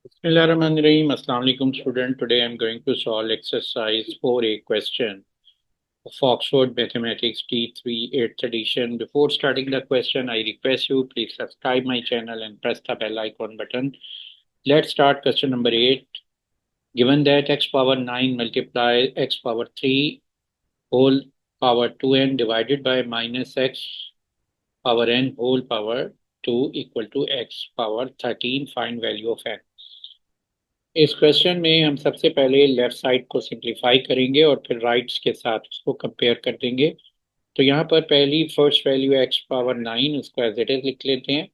Bismillahirrahmanirrahim. Assalamu alaikum student. Today I am going to solve exercise 4A question of Oxford Mathematics T3 8th edition. Before starting the question, I request you please subscribe my channel and press the bell icon button. Let's start question number 8. Given that x power 9 multiply x power 3 whole power 2n divided by minus x power n whole power 2 equal to x power 13, find value of n. इस question में हम सबसे पहले left side को simplify करेंगे और फिर rights के साथ उसको कंपेयर कर देंगे। तो यहाँ पर पहली फर्स्ट वैल्यू एक्स पावर 9 उसको एज इट इज लिख लेते हैं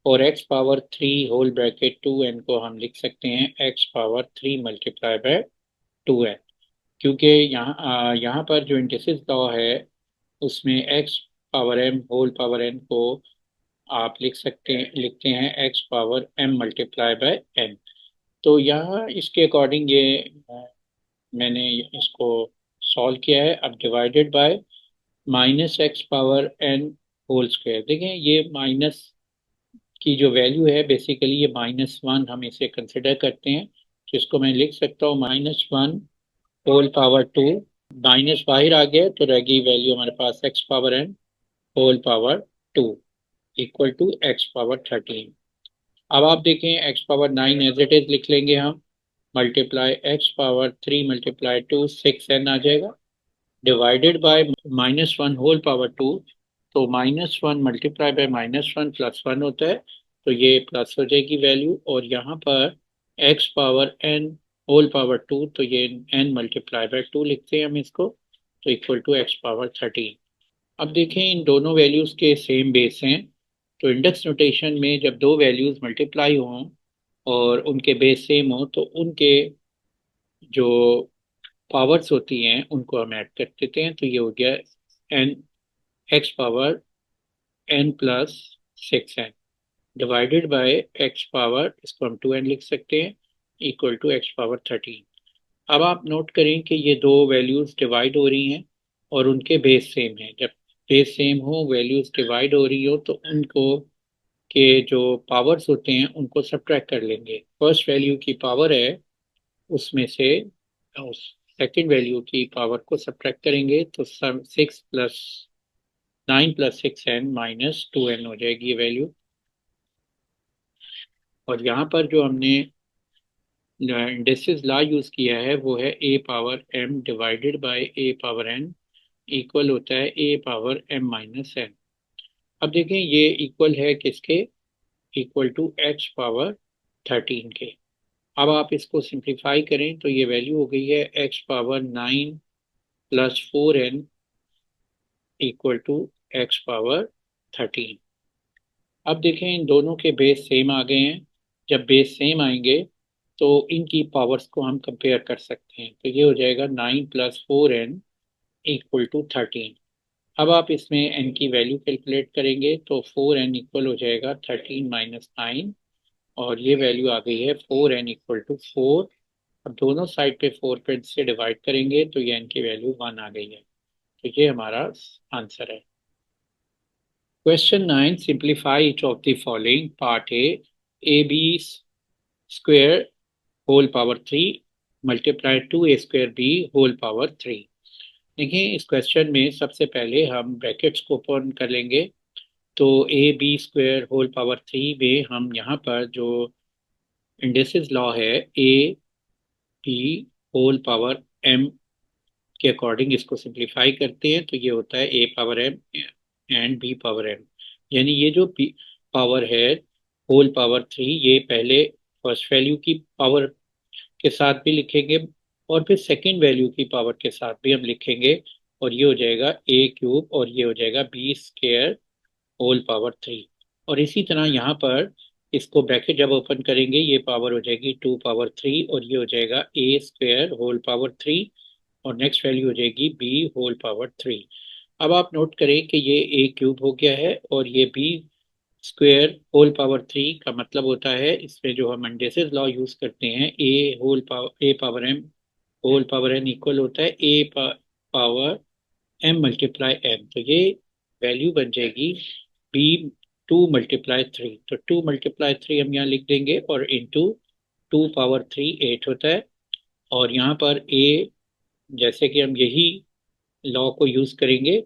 और x power 3 whole bracket 2n को हम लिख सकते हैं x power 3 multiply by 2n, क्योंकि यहाँ पर जो इंटिसिस लॉ है उसमें x power m whole power n को आप लिखते हैं x power m multiply by n। तो यहाँ इसके अकॉर्डिंग ये मैंने इसको सॉल्व किया है। अब divided by minus x power n whole square, देखें ये माइनस की जो वैल्यू है बेसिकली ये -1 हम इसे कंसिडर करते हैं, जिसको मैं लिख सकता हूँ -1 होल पावर 2। माइनस बाहर आ गया तो रह गई वैल्यू हमारे पास x power n whole power 2 equal to x power 13। अब आप देखें x power 9 as it is लिख लेंगे हम, multiply x power 3 multiply 2 6n आ जाएगा, डिवाइडेड बाय -1 होल पावर 2। तो -1 मल्टीप्लाई बाय -1 प्लस 1 होता है, तो ये प्लस हो जाएगी वैल्यू। और यहाँ पर x power n whole power 2, तो ये n मल्टीप्लाई बाय 2 लिखते हैं हम इसको, तो इक्वल टू एक्स पावर 13। अब देखें इन दोनों वैल्यूज के सेम बेस हैं, तो इंडेक्स नोटेशन में जब दो वैल्यूज मल्टीप्लाई हों और उनके बेस सेम हो तो उनके जो पावर्स होती हैं उनको हम ऐड कर देते हैं। तो ये हो गया n x power n plus 6n divided by x power, इसको हम 2n लिख सकते हैं, इक्वल टू एक्स पावर 13। अब आप नोट करें कि ये दो वैल्यूज डिवाइड हो रही हैं और उनके बेस सेम हैं। जब बेस सेम हो, वैल्यूज डिवाइड हो रही हो, तो उनको के जो पावर्स होते हैं उनको सब्ट्रैक्ट कर लेंगे। फर्स्ट वैल्यू की पावर है उसमें से उस सेकेंड वैल्यू की पावर को सब्ट्रैक्ट करेंगे, तो 9 + 6n -2n हो जाएगी ये वैल्यू। और यहाँ पर जो हमने इंडेक्सिस लॉ यूज किया है वो है a power m divided bye a power n equal होता है a पावर m-n। अब देखें ये इक्वल है किसके, इक्वल टू x पावर 13 के। अब आप इसको सिंप्लीफाई करें तो ये वैल्यू हो गई है x power 9 + 4n equal to x power 13। अब देखें इन दोनों के बेस सेम आ गए हैं, जब बेस सेम आएंगे तो इनकी पावर्स को हम कंपेयर कर सकते हैं। तो ये हो जाएगा 9 + 4n इक्वल टू 13। अब आप इसमें n की वैल्यू कैलकुलेट करेंगे तो 4n इक्वल हो जाएगा 13 - 9, और ये वैल्यू आ गई है 4n इक्वल टू 4। अब दोनों साइड पे 4 पे से डिवाइड करेंगे तो ये n की वैल्यू 1 आ गई है। तो ये हमारा आंसर है। Question 9, simplify each of the following. Part a b square whole power 3 multiply 2a² b whole power 3। देखिए इस क्वेश्चन में सबसे पहले हम ब्रैकेट्स को ओपन कर लेंगे, तो ab² होल पावर 3 में हम यहाँ पर जो इंडेक्सिस लॉ है a b whole power m के अकॉर्डिंग इसको सिंप्लीफाई करते हैं, तो ये होता है a power m and b power m। यानी ये जो b पावर है होल पावर 3, ये पहले फर्स्ट वैल्यू की पावर के साथ भी लिखेंगे और फिर सेकंड वैल्यू की पावर के साथ भी हम लिखेंगे, और ये हो जाएगा a³ और ये हो जाएगा b² होल पावर 3। और इसी तरह यहाँ पर इसको ब्रैकेट जब ओपन करेंगे ये पावर हो जाएगी 2 पावर 3 और ये हो जाएगा a² होल पावर 3, और नेक्स्ट वैल्यू हो जाएगी b होल पावर 3। अब आप नोट करें कि ये a³ हो गया है और ये b² होल पावर 3 का मतलब होता है, इसमें जो हम इंडेक्सिस लॉ यूज करते हैं a power m whole power n equal होता है पावर m मल्टीप्लाई m। तो ये वैल्यू बन जाएगी b 2 × 3। तो 2 × 3 हम यहाँ लिख देंगे और इंटू 2 पावर 3 8 होता है। और यहाँ पर ए, जैसे कि हम यही लॉ को यूज करेंगे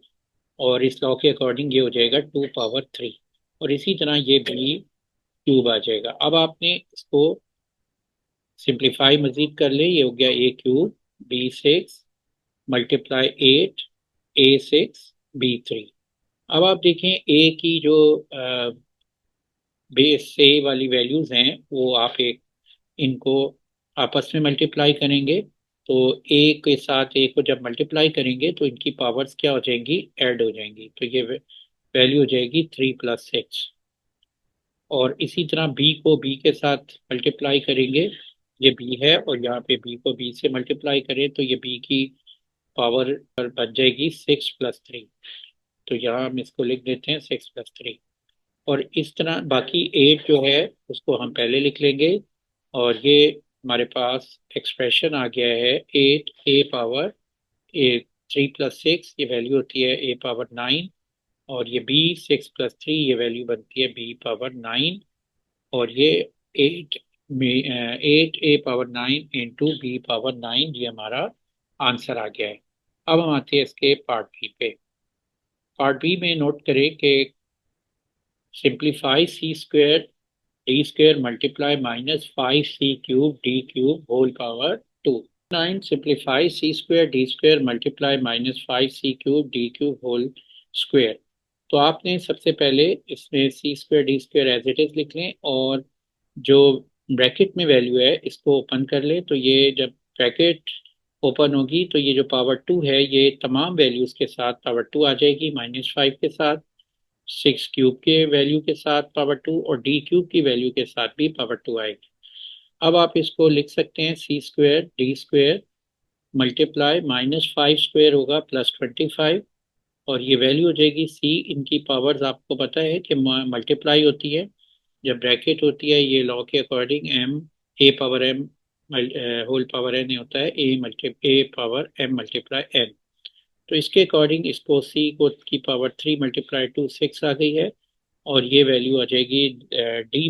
और इस लॉ के अकॉर्डिंग ये हो जाएगा 2 पावर 3। और इसी तरह ये बी क्यूब आ जाएगा। अब आपने इसको सिंप्लीफाई मजीद कर ले, ये हो गया ए cube B6 multiply 8 A6 B3। अब आप देखें ए की जो बेस से वाली वैल्यूज हैं वो आप एक इनको आपस में मल्टीप्लाई करेंगे। तो ए के साथ ए को जब मल्टीप्लाई करेंगे तो इनकी पावर्स क्या हो जाएंगी, ऐड हो जाएंगी। तो ये वैल्यू हो जाएगी 3 + 6। और इसी तरह बी को बी के साथ मल्टीप्लाई करेंगे, ये बी है, और यहाँ पे बी को बी से मल्टीप्लाई करें तो ये बी की पावर बन जाएगी 6 + 3। तो यहाँ हम इसको लिख देते हैं 6 + 3। और इस तरह बाकी 8 जो है उसको हम पहले लिख लेंगे। और ये हमारे पास एक्सप्रेशन आ गया है 8 A पावर ए 3 + 6, ये वैल्यू होती है A पावर 9। और ये B 6 + 3, ये वैल्यू बनती है B पावर 9। और ये 8 में 8A power 9 into B power 9, ये हमारा आंसर आ गया है। अब हम आते हैं इसके पार्ट बी पे। पार्ट बी में नोट करें कि simplify C² D² multiply -5C³ D³ whole power 2। 9 simplify C² D² multiply -5C³ D³ whole square. तो आपने सबसे पहले इसमें C² D² as it is लिख लें, और जो ब्रैकेट में वैल्यू है इसको ओपन कर लें। तो ये जब ब्रैकेट ओपन होगी तो ये जो पावर 2 है ये तमाम वैल्यूज के साथ पावर 2 आ जाएगी, -5 के साथ, 6³ के वैल्यू के साथ पावर 2, और D³ की वैल्यू के साथ भी पावर 2 आएगी। अब आप इसको लिख सकते हैं C² D² मल्टीप्लाई -5² होगा +25। और ये वैल्यू हो जाएगी C। इनकी पावर्स आपको पता है कि मल्टीप्लाई होती है जब ब्रैकेट होती है, ये लॉ के according M A power M whole power n होता है A power M multiply n। तो इसके अकॉर्डिंग इसको C को की पावर 3 मल्टीप्लाई 2 6 आ गई है। और ये वैल्यू आ जाएगी D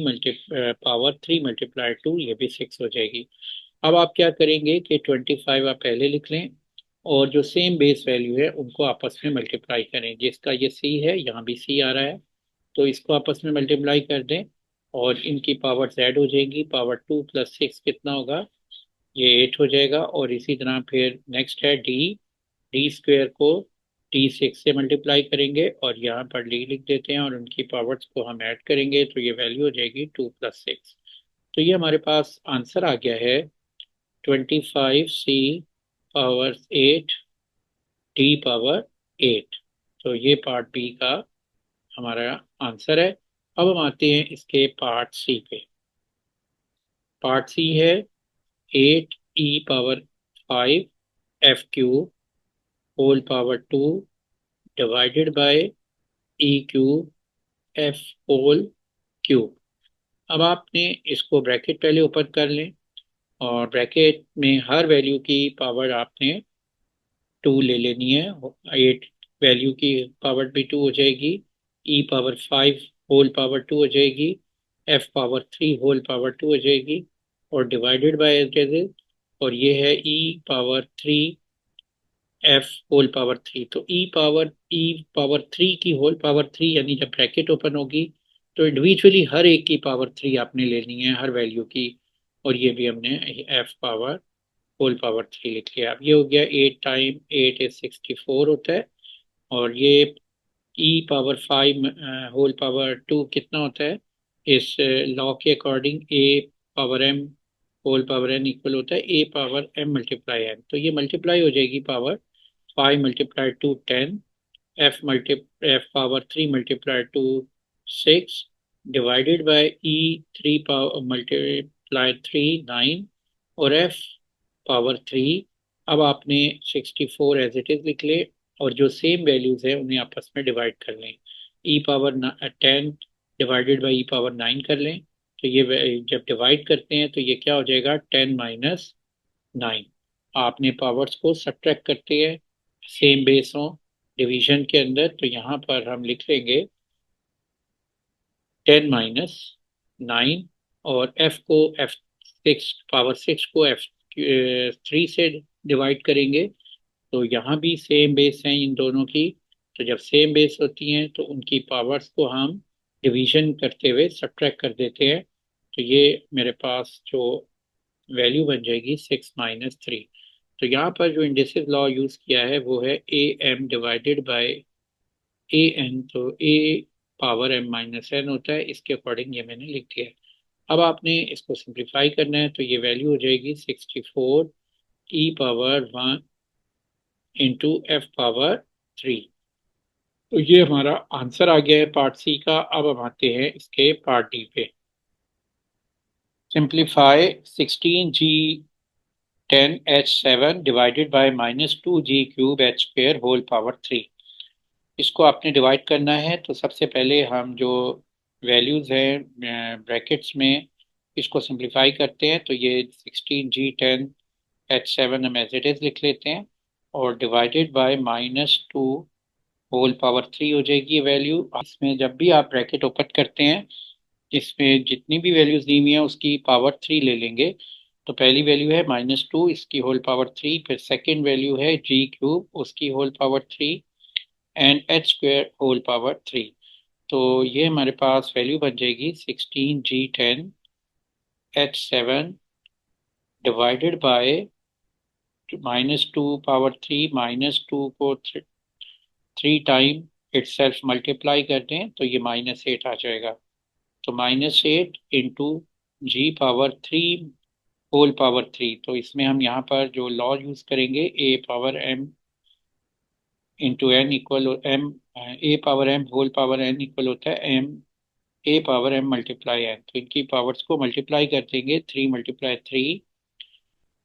पावर 3 मल्टीप्लाई 2, ये भी 6 हो जाएगी। अब आप क्या करेंगे कि 25 आप पहले लिख लें, और जो सेम बेस वैल्यू है उनको आपस में मल्टीप्लाई करें। जिसका ये C है, यहाँ भी C आ रहा है, तो इसको आपस में मल्टीप्लाई कर दें और इनकी पावर ऐड हो जाएंगी। पावर 2 + 6 कितना होगा, ये 8 हो जाएगा। और इसी तरह फिर नेक्स्ट है D² को D6 से मल्टीप्लाई करेंगे, और यहाँ पर D लिख देते हैं और उनकी पावर्स को हम ऐड करेंगे तो ये वैल्यू हो जाएगी 2 + 6। तो ये हमारे पास आंसर आ गया है 25C⁸ D⁸ 8। तो ये पार्ट बी का हमारा आंसर है। अब हम आते हैं इसके पार्ट सी पे। पार्ट सी है 8E⁵ whole power 2 divided by E³ F whole cube. अब आपने इसको ब्रैकेट पहले ओपन कर लें, और ब्रैकेट में हर वैल्यू की पावर आपने 2 ले लेनी है। 8 वैल्यू की पावर भी 2 हो जाएगी, E⁵ होल पावर 2 हो जाएगी, F⁵ होल पावर 2 हो जाएगी, और डिवाइडेड बाय एज। और ये है E⁵ F होल पावर 3। तो E⁵ की होल पावर 3, यानी जब ब्रैकेट ओपन होगी तो इंडिविजुअली हर एक की पावर 3 आपने लेनी है, हर वैल्यू की। और ये भी हमने F पावर होल पावर 3 लिख लिया। अब ये हो गया 8 टाइम 8 इज 64 होता है। और ये E⁵ होल पावर 2 कितना होता है, इस लॉ के according A⁵M whole power n equal होता है A⁵M मल्टीप्लाई n। तो ये मल्टीप्लाई हो जाएगी power 5 multiply 2 10, F power 3 multiply 2 6, divided by E3 power multiply 3 9, और F पावर 3। अब आपने 64 एज इट इज लिख ले, और जो सेम वैल्यूज है उन्हें आपस में डिवाइड कर लें। E⁻10 डिवाइडेड बाई E⁻9 कर लें। तो ये जब डिवाइड करते हैं तो ये क्या हो जाएगा, 10 - 9। आपने पावर्स को सब्ट्रैक्ट करते हैं सेम बेस हो डिवीजन के अंदर, तो यहाँ पर हम लिख लेंगे 10 - 9, और F को 6 को F3 से डिवाइड करेंगे तो यहाँ भी सेम बेस है इन दोनों की। तो जब सेम बेस होती हैं तो उनकी पावर्स को हम डिवीजन करते हुए सब्ट्रैक्ट कर देते हैं। तो ये मेरे पास जो वैल्यू बन जाएगी 6 - 3। तो यहाँ पर जो इंडेसिव लॉ यूज किया है वो है a m divided by a n. तो a power m minus n होता है, इसके अकॉर्डिंग ये मैंने लिख दिया है। अब आपने इसको सिंप्लीफाई करना है तो ये वैल्यू हो जाएगी 64 ई पावर 1 इंटू एफ पावर 3। तो ये हमारा आंसर आ गया है पार्ट सी का। अब हम आते हैं इसके पार्ट डी पे। Simplify 16G10H7 divided by -2G³ H² whole power 3। इसको आपने डिवाइड करना है तो सबसे पहले हम जो वैल्यूज़ हैं ब्रैकेट्स में इसको सिंप्लीफाई करते हैं। तो ये 16G10H7 हम एज इट इज़ लिख लेते हैं और डिवाइडेड बाय -2 होल पावर 3 हो जाएगी ये वैल्यू। इसमें जब भी आप ब्रैकेट ओपन करते हैं इसमें जितनी भी वैल्यूज दी हुई हैं उसकी पावर 3 ले लेंगे। तो पहली वैल्यू है -2 इसकी होल पावर 3, फिर सेकेंड वैल्यू है G³ उसकी whole power 3 and H² whole power 3। तो ये हमारे पास वैल्यू बन जाएगी 16G10H7 डिवाइडेड बाय -2 पावर 3 -2 को 3 टाइम इटसेल्फ मल्टीप्लाई कर दें तो ये -8 आ जाएगा। तो -8 इंटू G³ होल पावर 3। तो इसमें हम यहाँ पर जो लॉ यूज करेंगे a power m into n equal m, a power m whole power n equal होता है m a power m multiply n। तो इनकी पावर्स को मल्टीप्लाई कर देंगे 3 × 3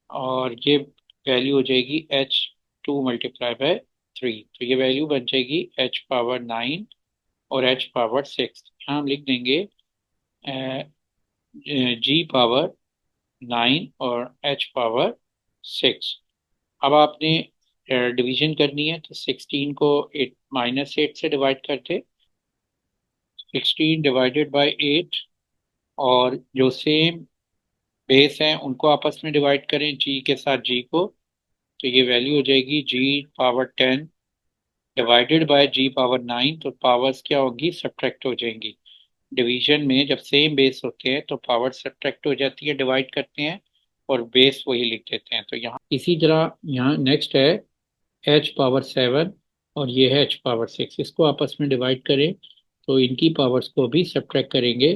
और ये वैल्यू हो जाएगी H2 × 3। तो ये वैल्यू बन जाएगी H पावर 9 और H पावर 6। यहाँ हम लिख देंगे G पावर 9 और H पावर 6। अब आपने डिवीजन करनी है तो 16 को -8 से डिवाइड करते, 16 डिवाइडेड बाय 8 और जो सेम बेस हैं उनको आपस में डिवाइड करें G के साथ G को। तो ये वैल्यू हो जाएगी G power 10 divided by G power 9। तो पावर्स क्या होगी, सब्ट्रैक्ट हो जाएंगी। डिवीजन में जब सेम बेस होते हैं तो पावर सब्ट्रैक्ट हो जाती है, डिवाइड करते हैं और बेस वही लिख देते हैं। तो यहाँ इसी तरह यहाँ नेक्स्ट है H पावर 7 और ये है H पावर 6। इसको आपस में डिवाइड करें तो इनकी पावर्स को भी सब्ट्रैक्ट करेंगे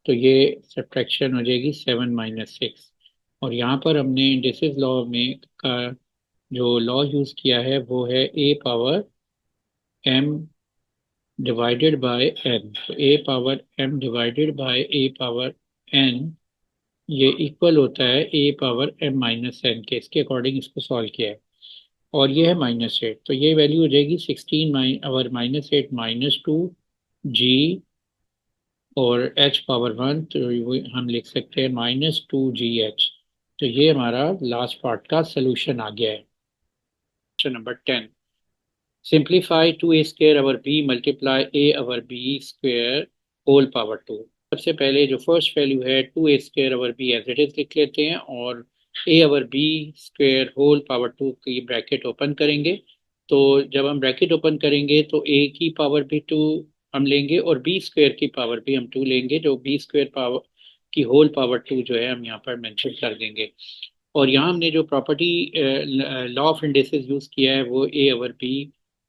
तो ये सब्ट्रैक्शन हो जाएगी 7 - 6। और यहाँ पर हमने इंडेसिव लॉ में का जो लॉ यूज़ किया है वो है a power m divided by n। तो a power m divided by a power n ये इक्वल होता है a power m minus n के। इसके अकॉर्डिंग इसको सॉल्व किया है और ये है -8। तो ये वैल्यू हो जाएगी 16 और -8 -2 G और H पावर 1। तो वो हम लिख सकते हैं -2GH। तो ये हमारा लास्ट पार्ट का सोल्यूशन आ गया है। Question number 10, simplify 2a² over b multiply a over b square whole power 2। सबसे पहले जो फर्स्ट वैल्यू है 2a² over b as it is लिख लेते हैं और a over b square whole power 2 की ब्रैकेट ओपन करेंगे। तो जब हम ब्रैकेट ओपन करेंगे तो a की पावर भी 2 हम लेंगे और b स्क्वेयर की पावर भी हम 2 लेंगे। जो b स्क्वेयर पावर की होल पावर 2 जो है हम यहाँ पर मेंशन कर देंगे। और यहाँ हमने जो property law of indices use किया है वो a over b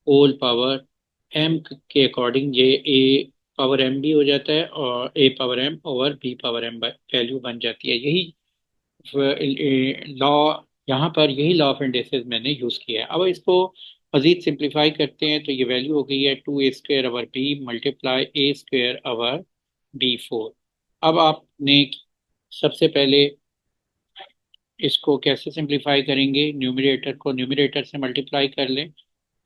whole power m के अकॉर्डिंग ये a पावर m भी हो जाता है और a power m over b power m value बन जाती है। यही लॉ यहाँ पर यही लॉ ऑफ इंडेसेस मैंने यूज किया है। अब इसको मजीद सिंप्लीफाई करते हैं तो ये वैल्यू हो गई है 2a² over b multiply a² over b4। अब आपने सबसे पहले इसको कैसे सिंप्लीफाई करेंगे, न्यूमरेटर को न्यूमरेटर से मल्टीप्लाई कर लें।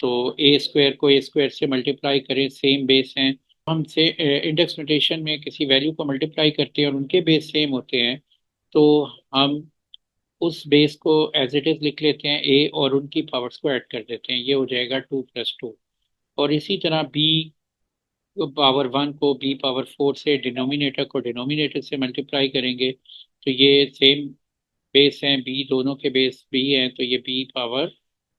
तो ए स्क्वायर को ए स्क्वायर से मल्टीप्लाई करें, सेम बेस हैं। हम से इंडेक्स नोटेशन में किसी वैल्यू को मल्टीप्लाई करते हैं और उनके बेस सेम होते हैं तो हम उस बेस को एज इट इज लिख लेते हैं ए और उनकी पावर्स को ऐड कर देते हैं। ये हो जाएगा 2 + 2। और इसी तरह बी पावर 1 को बी पावर 4 से डिनोमिनेटर को डिनोमिनेटर से मल्टीप्लाई करेंगे तो ये सेम बेस हैं, बी दोनों के बेस बी हैं, तो ये बी पावर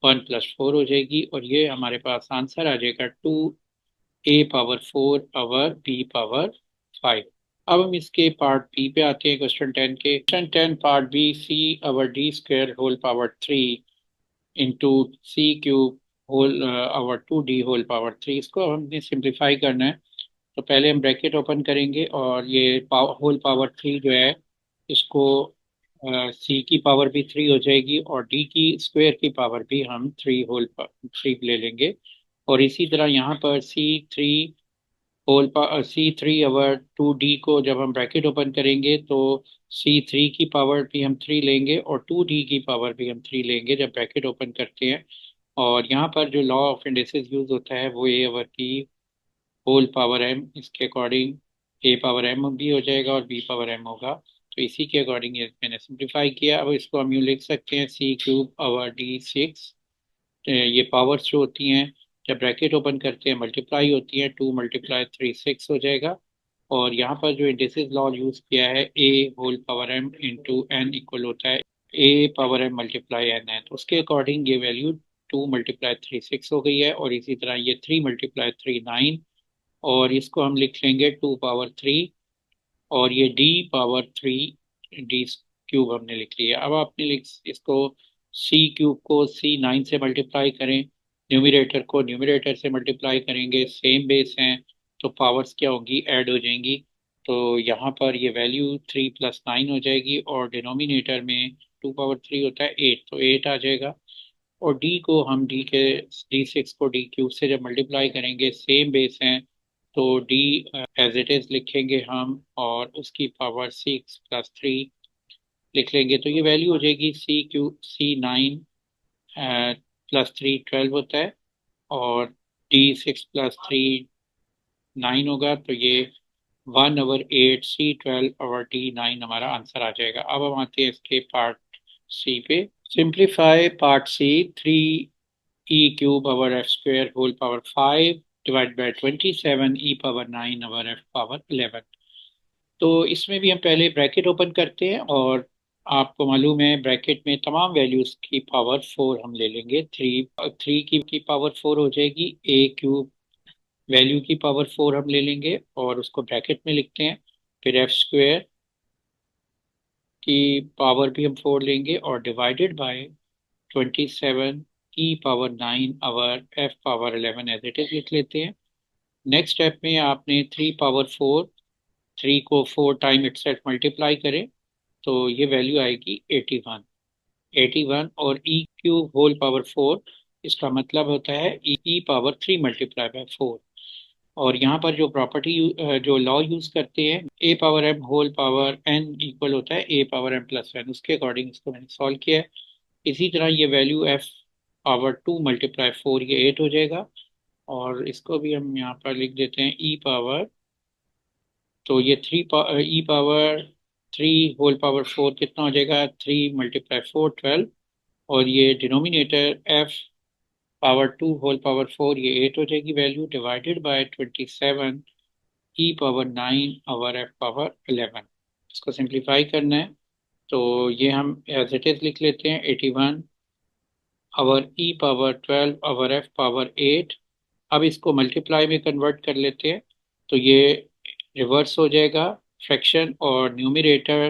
1+4 हो जाएगी और ये हमारे पास आंसर आ जाएगा 2a पावर 4 अवर b पावर 5। अब हम इसके पार्ट बी पे आते हैं, question 10 part b, c over d² whole power 3 into c³ whole over 2d whole power 3। इसको हमने सिंप्लीफाई करना है, तो पहले हम ब्रैकेट ओपन करेंगे और ये होल पावर 3 जो है इसको सी की पावर भी 3 हो जाएगी और डी की स्क्वायर की पावर भी हम 3 ले लेंगे। और इसी तरह यहाँ पर C3 को जब हम ब्रैकेट ओपन करेंगे तो C3 की पावर भी हम 3 लेंगे और 2D की पावर भी हम 3 लेंगे जब ब्रैकेट ओपन करते हैं। और यहाँ पर जो लॉ ऑफ इंडिसेस यूज होता है वो ए ओवर की होल पावर m, इसके अकॉर्डिंग a पावर m भी हो जाएगा और b पावर m होगा। तो इसी के अकॉर्डिंग ये मैंने सिंप्लीफाई किया। अब इसको हम यूँ लिख सकते हैं C³ ओवर d6। ये पावर्स जो होती हैं जब ब्रैकेट ओपन करते हैं मल्टीप्लाई होती हैं, 2 × 3 6 हो जाएगा। और यहाँ पर जो इंडिसेस लॉ यूज किया है a whole power m into n equal होता है a power m multiply n है, तो उसके अकॉर्डिंग ये वैल्यू 2 × 3 6 हो गई है और इसी तरह ये 3 × 3 9 और इसको हम लिख लेंगे 2 पावर 3 और ये d पावर 3 d³ हमने लिख लिया। अब आपने लिख इसको c³ को c9 से मल्टीप्लाई करें, न्यूमरेटर को न्यूमरेटर से मल्टीप्लाई करेंगे, सेम बेस हैं तो पावर्स क्या होंगी, ऐड हो जाएंगी। तो यहाँ पर ये वैल्यू 3 + 9 हो जाएगी और डिनोमिनेटर में 2 पावर 3 होता है 8, तो 8 आ जाएगा। और डी को हम d6 को d³ से जब मल्टीप्लाई करेंगे, सेम बेस हैं तो डी एज इट इज लिखेंगे हम और उसकी पावर 6 + 3 लिख लेंगे, तो ये वैल्यू हो जाएगी C9 +3 12 होता है और d6 + 3 9 होगा, तो ये 1/8 C12/d9 हमारा आंसर आ जाएगा। अब हम आते हैं इसके पार्ट सी पे। Simplify part c, 3e³ over f² whole power 5 divide by 27 e⁻9 over f⁻11। तो इसमें भी हम पहले ब्रैकेट ओपन करते हैं और आपको मालूम है ब्रैकेट में तमाम वैल्यूज की पावर 4 हम ले लेंगे। थ्री की पावर 4 हो जाएगी, a³ वैल्यू की पावर 4 हम ले लेंगे और उसको ब्रैकेट में लिखते हैं। फिर f² की पावर भी हम 4 लेंगे और divided by 27 e⁻9 over f⁻11 as it is लिख लेते हैं। नेक्स्ट स्टेप में आपने 3 पावर 4, 3 को 4 टाइम इटसेल्फ मल्टीप्लाई करें तो ये वैल्यू आएगी 81 और e³ होल पावर 4, इसका मतलब होता है e⁻³ मल्टीप्लाई बाय 4। और यहाँ पर जो जो लॉ यूज करते हैं a⁻m whole power n equal होता है a⁻m+1, उसके अकॉर्डिंग इसको मैंने सॉल्व किया है। इसी तरह ये वैल्यू f⁻2 × 4 ये 8 हो जाएगा और इसको भी हम यहाँ पर लिख देते हैं e⁻, तो ये e⁻3 होल पावर 4 कितना हो जाएगा, 3 × 4 12 और ये डिनोमिनेटर f⁻2 होल पावर 4 ये 8 हो जाएगी value, divided by 27 e⁻9 over f⁻11। इसको सिंप्लीफाई करना है तो ये हम एज इट इज लिख लेते हैं 81 और e⁻12 ओवर f⁻8। अब इसको मल्टीप्लाई में कन्वर्ट कर लेते हैं तो ये रिवर्स हो जाएगा फ्रैक्शन और न्यूमरेटर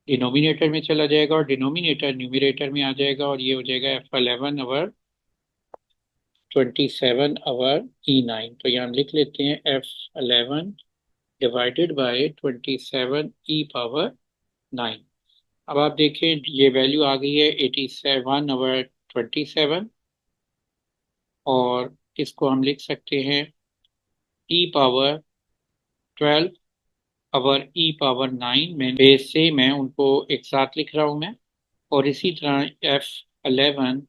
डिनोमिनेटर में चला जाएगा और डिनोमिनेटर न्यूमरेटर में आ जाएगा और ये हो जाएगा f11 ओवर 27 ओवर e9। तो यहाँ हम लिख लेते हैं f11 डिवाइडेड बाय 27 e⁻9। अब आप देखें ये वैल्यू आ गई है 87 ओवर 27 और इसको हम लिख सकते हैं e⁻12 ओवर e⁻9 में बेस से मैं उनको एक साथ लिख रहा हूँ मैं। और इसी तरह f11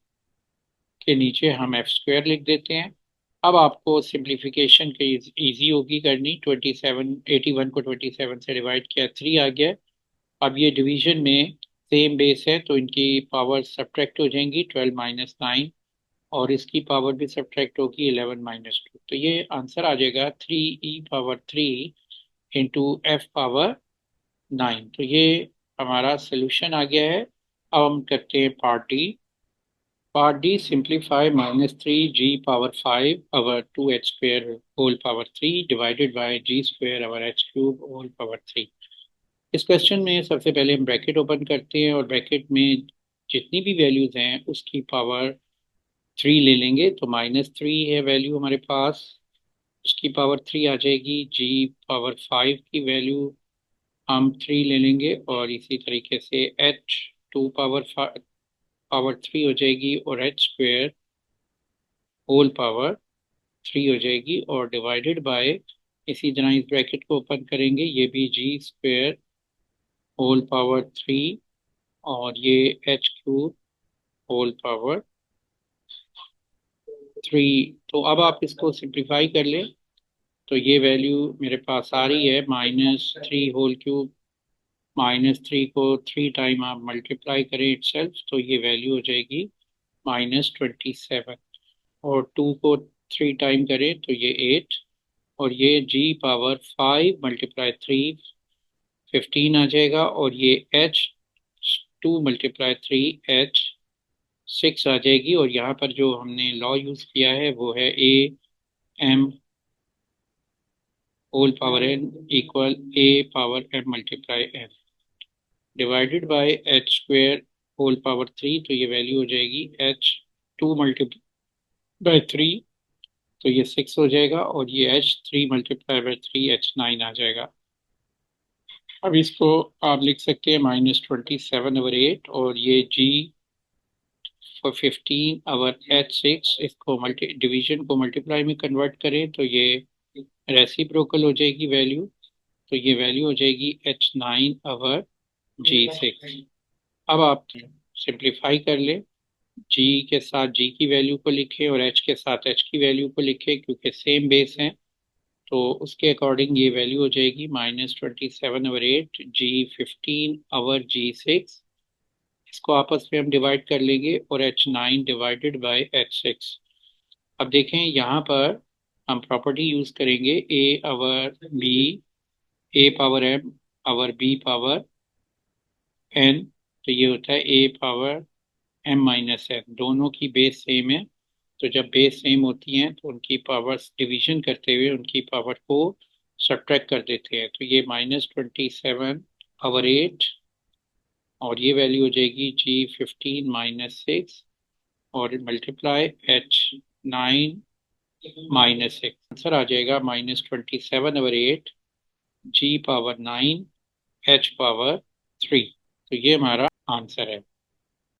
के नीचे हम f² लिख देते हैं। अब आपको सिंप्लीफिकेशन की इजी होगी करनी, 81 को 27 से डिवाइड किया 3 आ गया। अब ये डिवीजन में सेम बेस है तो इनकी पावर सब्ट्रैक्ट हो जाएंगी, 12 - 9 और इसकी पावर भी सब्ट्रैक्ट होगी 11 - 2, तो ये आंसर आ जाएगा 3e⁻3 इंटू f⁻9। तो ये हमारा सोल्यूशन आ गया है। अब हम करते हैं part d simplify -3g⁵ over 2h² whole power 3 divided by g² over h³ whole power 3। इस क्वेश्चन में सबसे पहले हम ब्रैकेट ओपन करते हैं और ब्रैकेट में जितनी भी वैल्यूज हैं उसकी पावर 3 ले लेंगे। तो -3 है वैल्यू हमारे पास, उसकी पावर 3 आ जाएगी। g⁵ की वैल्यू हम 3 ले लेंगे और इसी तरीके से h² पावर 3 हो जाएगी और h² होल पावर 3 हो जाएगी और डिवाइडेड बाय, इसी तरह इस ब्रैकेट को ओपन करेंगे, ये भी g² होल पावर 3 और ये h³ होल पावर 3। तो अब आप इसको सिंप्लीफाई कर लें तो ये वैल्यू मेरे पास आ रही है -3 होल क्यूब। -3 को 3 टाइम आप मल्टीप्लाई करें इटसेल्फ तो ये वैल्यू हो जाएगी -27। और 2 को 3 टाइम करें तो ये 8 और ये g⁵ मल्टीप्लाई 3 15 आ जाएगा और ये h² मल्टीप्लाई 3 h6 आ जाएगी। और यहाँ पर जो हमने लॉ यूज़ किया है वो है am whole power n equal a power m multiply n divided by h² whole power 3। तो ये वैल्यू हो जाएगी h² मल्टीप्लाई 3 तो ये 6 हो जाएगा और ये h3 मल्टीप्लाई बाय 3 h9 आ जाएगा। अब इसको आप लिख सकते हैं -27/8 और ये g⁵ इसको डिवीजन को मल्टीप्लाई में कन्वर्ट करें तो ये रेसिप्रोकल हो जाएगी वैल्यू। तो ये वैल्यू हो जाएगी h9/g6। अब आप सिंप्लीफाई कर लें, g के साथ g की वैल्यू को लिखें और h के साथ h की वैल्यू को लिखें क्योंकि सेम बेस हैं। तो उसके अकॉर्डिंग ये वैल्यू हो जाएगी -27/8 g15/g6। इसको आपस में हम डिवाइड कर लेंगे और h9 डिवाइडेड बाय h6। अब देखें यहाँ पर हम प्रॉपर्टी यूज़ करेंगे a power m over b power n। तो ये होता है a पावर m-n, दोनों की बेस सेम है। तो जब बेस सेम होती हैं तो उनकी पावर्स डिवीजन करते हुए उनकी पावर को सब्ट्रैक्ट कर देते हैं। तो ये -27/8 और ये वैल्यू हो जाएगी g15-6 और मल्टीप्लाई h9-6। आंसर आ जाएगा -27/8 g⁵ 9 h⁵ 3। तो ये हमारा आंसर है।